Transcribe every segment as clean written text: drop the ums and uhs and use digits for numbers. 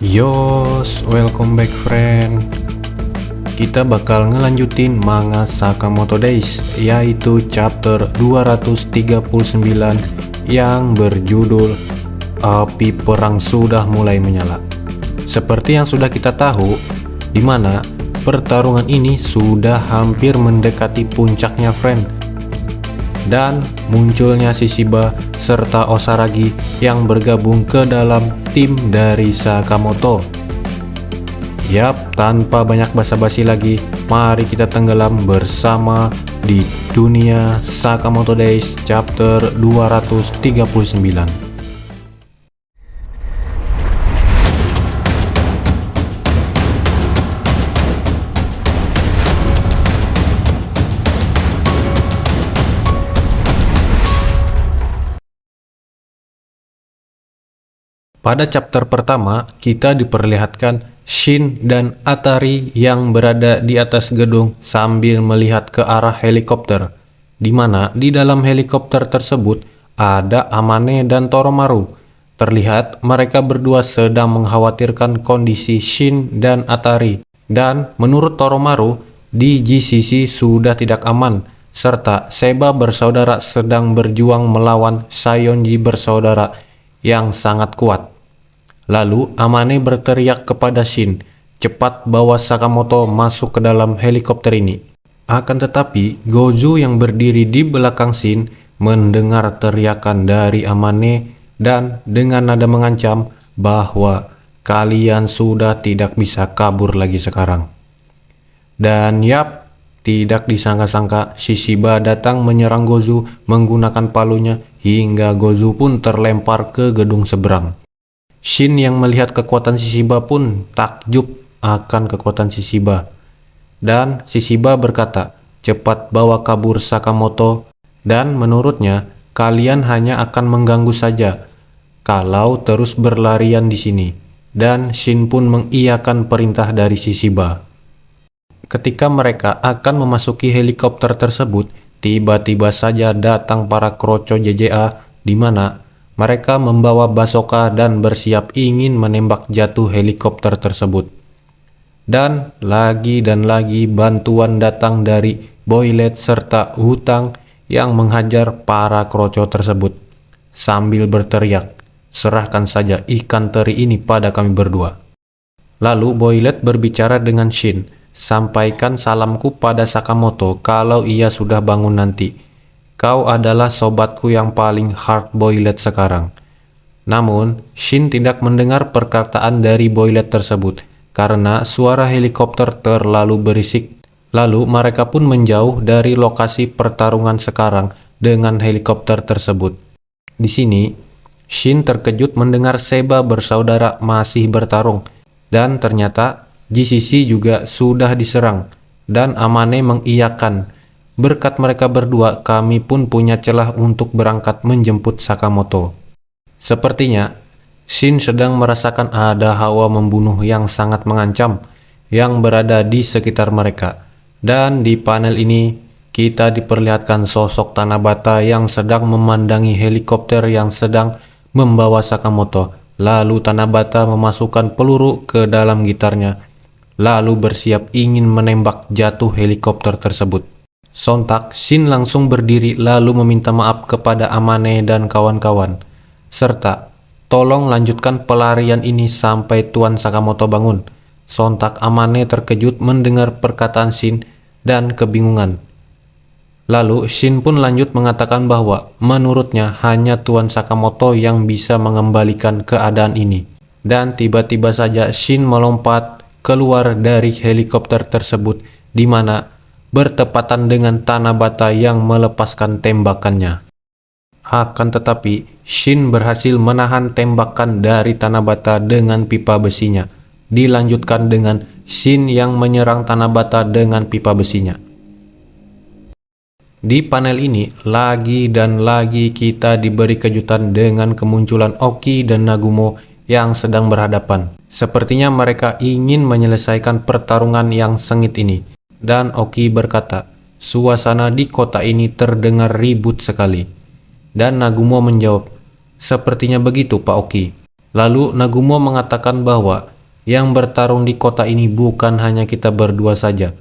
Yos, welcome back friend. Kita bakal ngelanjutin manga Sakamoto Days, yaitu chapter 239 yang berjudul Api Perang Sudah Mulai Menyala. Seperti yang sudah kita tahu, dimana pertarungan ini sudah hampir mendekati puncaknya friend. Dan munculnya Shishiba serta Osaragi yang bergabung ke dalam tim dari Sakamoto. Yap, tanpa banyak basa-basi lagi, mari kita tenggelam bersama di dunia Sakamoto Days chapter 239. Pada chapter pertama, kita diperlihatkan Shin dan Atari yang berada di atas gedung sambil melihat ke arah helikopter, di mana di dalam helikopter tersebut ada Amane dan Toromaru. Terlihat mereka berdua sedang mengkhawatirkan kondisi Shin dan Atari, dan menurut Toromaru, di GCC sudah tidak aman, serta Seba bersaudara sedang berjuang melawan Sayonji bersaudara yang sangat kuat. Lalu Amane berteriak kepada Shin, cepat bawa Sakamoto masuk ke dalam helikopter ini. Akan tetapi, Gozu yang berdiri di belakang Shin mendengar teriakan dari Amane dan dengan nada mengancam bahwa kalian sudah tidak bisa kabur lagi sekarang. Dan yap, tidak disangka-sangka Shishiba datang menyerang Gozu menggunakan palunya hingga Gozu pun terlempar ke gedung seberang. Shin yang melihat kekuatan Shishiba pun takjub akan kekuatan Shishiba. Dan Shishiba berkata, cepat bawa kabur Sakamoto, dan menurutnya kalian hanya akan mengganggu saja kalau terus berlarian di sini. Dan Shin pun mengiyakan perintah dari Shishiba. Ketika mereka akan memasuki helikopter tersebut, tiba-tiba saja datang para kroco JJA di mana mereka membawa basoka dan bersiap ingin menembak jatuh helikopter tersebut. Dan lagi bantuan datang dari Boylet serta Hutang yang menghajar para kroco tersebut sambil berteriak, serahkan saja ikan teri ini pada kami berdua. Lalu Boylet berbicara dengan Shin, sampaikan salamku pada Sakamoto kalau ia sudah bangun nanti. Kau adalah sobatku yang paling hard Boylet sekarang. Namun, Shin tidak mendengar perkataan dari Boylet tersebut karena suara helikopter terlalu berisik. Lalu mereka pun menjauh dari lokasi pertarungan sekarang dengan helikopter tersebut. Di sini, Shin terkejut mendengar Seba bersaudara masih bertarung dan ternyata GCC juga sudah diserang dan Amane mengiyakan. Berkat mereka berdua, kami pun punya celah untuk berangkat menjemput Sakamoto. Sepertinya, Shin sedang merasakan ada hawa membunuh yang sangat mengancam yang berada di sekitar mereka. Dan di panel ini, kita diperlihatkan sosok Tanabata yang sedang memandangi helikopter yang sedang membawa Sakamoto. Lalu Tanabata memasukkan peluru ke dalam gitarnya, lalu bersiap ingin menembak jatuh helikopter tersebut. Sontak, Shin langsung berdiri lalu meminta maaf kepada Amane dan kawan-kawan, serta tolong lanjutkan pelarian ini sampai Tuan Sakamoto bangun. Sontak Amane terkejut mendengar perkataan Shin dan kebingungan. Lalu Shin pun lanjut mengatakan bahwa menurutnya hanya Tuan Sakamoto yang bisa mengembalikan keadaan ini. Dan tiba-tiba saja Shin melompat keluar dari helikopter tersebut di mana bertepatan dengan Tanabata yang melepaskan tembakannya. Akan tetapi, Shin berhasil menahan tembakan dari Tanabata dengan pipa besinya. Dilanjutkan dengan Shin yang menyerang Tanabata dengan pipa besinya. Di panel ini, lagi dan lagi kita diberi kejutan dengan kemunculan Oki dan Nagumo yang sedang berhadapan. Sepertinya mereka ingin menyelesaikan pertarungan yang sengit ini. Dan Oki berkata, suasana di kota ini terdengar ribut sekali. Dan Nagumo menjawab, sepertinya begitu Pak Oki. Lalu Nagumo mengatakan bahwa yang bertarung di kota ini bukan hanya kita berdua saja.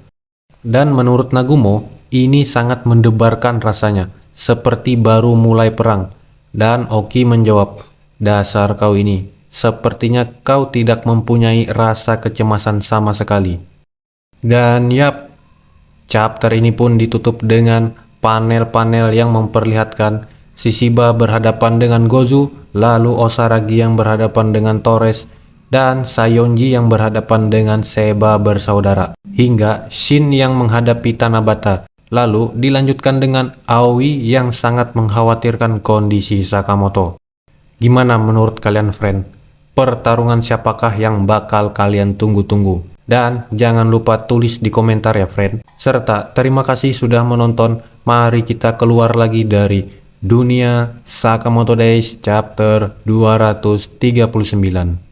Dan menurut Nagumo, ini sangat mendebarkan rasanya, seperti baru mulai perang. Dan Oki menjawab, "Dasar kau ini, sepertinya kau tidak mempunyai rasa kecemasan sama sekali." Dan yap, chapter ini pun ditutup dengan panel-panel yang memperlihatkan Shishiba berhadapan dengan Gozu, lalu Osaragi yang berhadapan dengan Torres, dan Sayonji yang berhadapan dengan Seba bersaudara, hingga Shin yang menghadapi Tanabata. Lalu dilanjutkan dengan Aoi yang sangat mengkhawatirkan kondisi Sakamoto. Gimana menurut kalian, friend? Pertarungan siapakah yang bakal kalian tunggu-tunggu? Dan jangan lupa tulis di komentar ya, friend. Serta terima kasih sudah menonton. Mari kita keluar lagi dari dunia Sakamoto Days chapter 239.